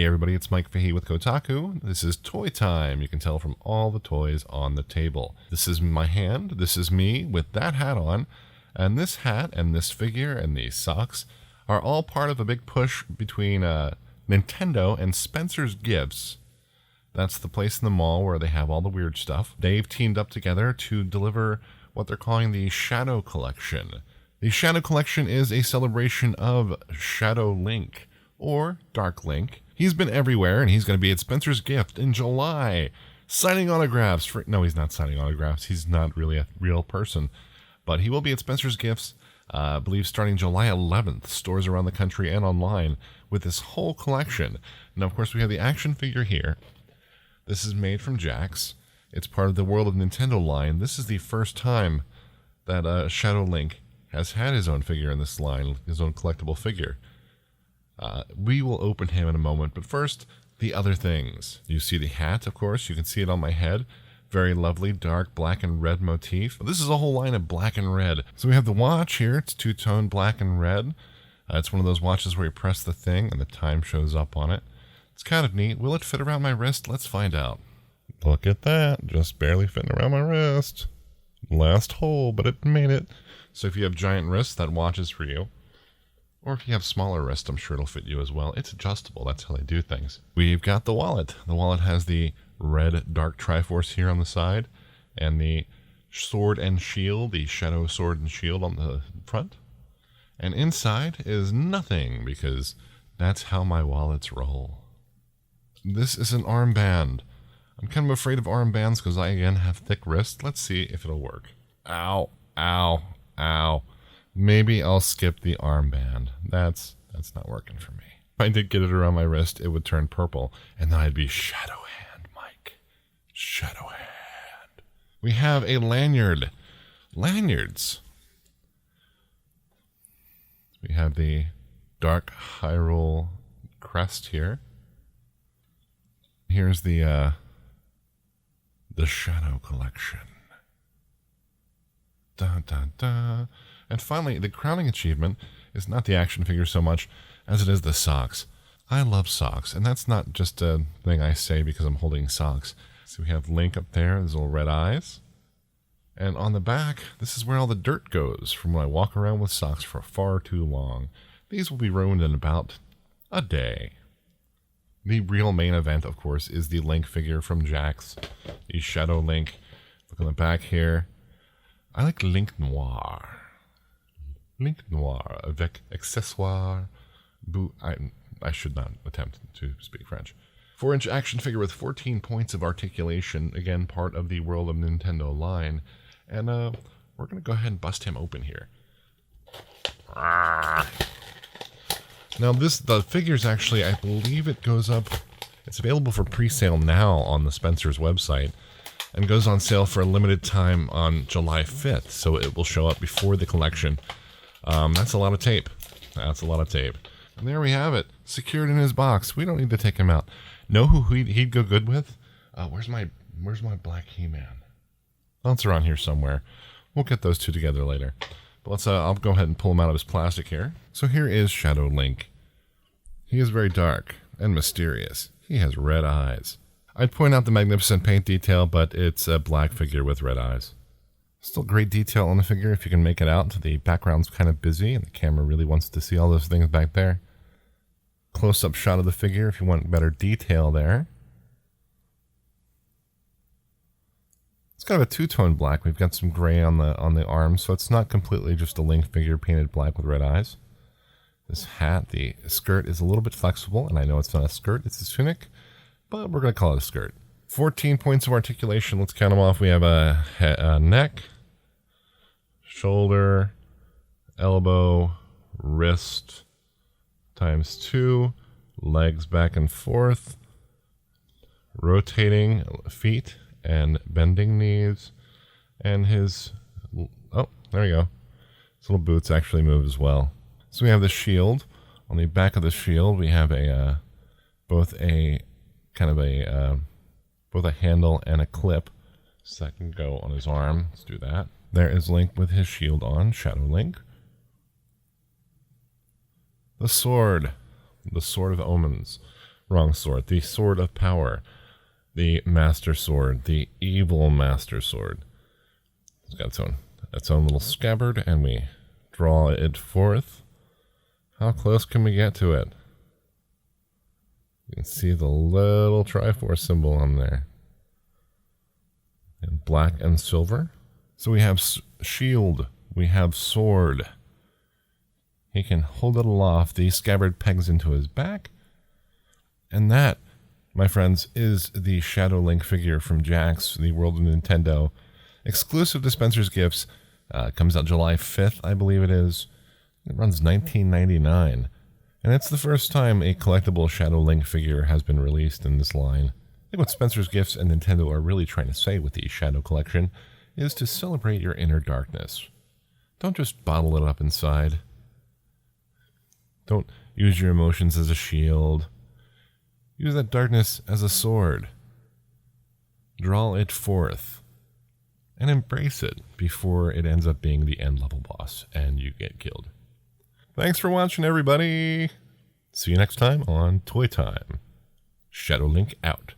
Hey everybody, it's Mike Fahey with Kotaku. This is toy time. You can tell from all the toys on the table. This is my hand, this is me with that hat on, and this hat and this figure and these socks are all part of a big push between Nintendo and Spencer's Gifts. That's the place in the mall where they have all the weird stuff. They've teamed up together to deliver what they're calling the Shadow Collection. The Shadow Collection is a celebration of Shadow Link, or Dark Link. He's been everywhere, and he's going to be at Spencer's Gift in July, signing autographs for... No, he's not signing autographs. He's not really a real person. But he will be at Spencer's Gifts, I believe, starting July 11th, stores around the country and online, with this whole collection. Now, of course, we have the action figure here. This is made from Jakks. It's part of the World of Nintendo line. This is the first time that Shadow Link has had his own figure in this line, his own collectible figure. We will open him in a moment, but first, the other things. You see the hat, of course. You can see it on my head. Very lovely, dark black and red motif. This is a whole line of black and red. So we have the watch here. It's two-tone black and red. It's one of those watches where you press the thing and the time shows up on it. It's kind of neat. Will it fit around my wrist? Let's find out. Look at that. Just barely fitting around my wrist. Last hole, but it made it. So if you have giant wrists, that watch is for you. Or if you have smaller wrists, I'm sure it'll fit you as well. It's adjustable. That's how they do things. We've got the wallet. The wallet has the red Dark Triforce here on the side, and the sword and shield, the Shadow Sword and Shield on the front. And inside is nothing, because that's how my wallets roll. This is an armband. I'm kind of afraid of armbands because I, again, have thick wrists. Let's see if it'll work. Ow, ow, ow. Maybe I'll skip the armband. That's not working for me. If I did get it around my wrist, it would turn purple, and then I'd be Shadow Hand, Mike. Shadow Hand. We have a lanyard. Lanyards. We have the Dark Hyrule crest here. Here's the Shadow Collection. Da da da. And finally, the crowning achievement is not the action figure so much as it is the socks. I love socks, and that's not just a thing I say because I'm holding socks. So we have Link up there, his little red eyes. And on the back, this is where all the dirt goes from when I walk around with socks for far too long. These will be ruined in about a day. The real main event, of course, is the Link figure from Jakks, the Shadow Link. Look on the back here. I like Link Noir. Link Noir avec accessoire. I should not attempt to speak French. 4-inch action figure with 14 points of articulation. Again, part of the World of Nintendo line. And we're going to go ahead and bust him open here. Now the figure's actually, I believe it goes up, it's available for pre-sale now on the Spencer's website, and goes on sale for a limited time on July 5th, so it will show up before the collection. That's a lot of tape. That's a lot of tape. And there we have it, secured in his box. We don't need to take him out. Know who he'd go good with? Where's my black He-Man? Well, it's around here somewhere. We'll get those two together later. But let's, I'll go ahead and pull him out of his plastic here. So here is Shadow Link. He is very dark and mysterious. He has red eyes. I'd point out the magnificent paint detail, but it's a black figure with red eyes. Still great detail on the figure if you can make it out. The background's kind of busy, and the camera really wants to see all those things back there. Close-up shot of the figure if you want better detail there. It's kind of a two-tone black. We've got some gray on the arms, so it's not completely just a Link figure painted black with red eyes. This hat, the skirt, is a little bit flexible, and I know it's not a skirt, it's a tunic, but we're going to call it a skirt. 14 points of articulation. Let's count them off. We have a neck, shoulder, elbow, wrist, times 2, legs back and forth, rotating feet, and bending knees, and his, oh, there you go. His little boots actually move as well. So we have the shield. On the back of the shield, we have both a handle and a clip, so that can go on his arm. Let's do that. There is Link with his shield on, Shadow Link. The sword of omens. Wrong sword. The Sword of Power. The Master Sword. The Evil Master Sword. It's got its own little scabbard, and we draw it forth. How close can we get to it? You can see the little Triforce symbol on there. In black and silver. So we have shield. We have sword. He can hold it aloft. The scabbard pegs into his back. And that, my friends, is the Shadow Link figure from Jax, the World of Nintendo. Exclusive to Spencer's Gifts. Comes out July 5th, I believe it is. It runs $19.99. And it's the first time a collectible Shadow Link figure has been released in this line. I think what Spencer's Gifts and Nintendo are really trying to say with the Shadow Collection is to celebrate your inner darkness. Don't just bottle it up inside. Don't use your emotions as a shield. Use that darkness as a sword. Draw it forth. And embrace it before it ends up being the end level boss and you get killed. Thanks for watching, everybody. See you next time on Toy Time. Shadow Link out.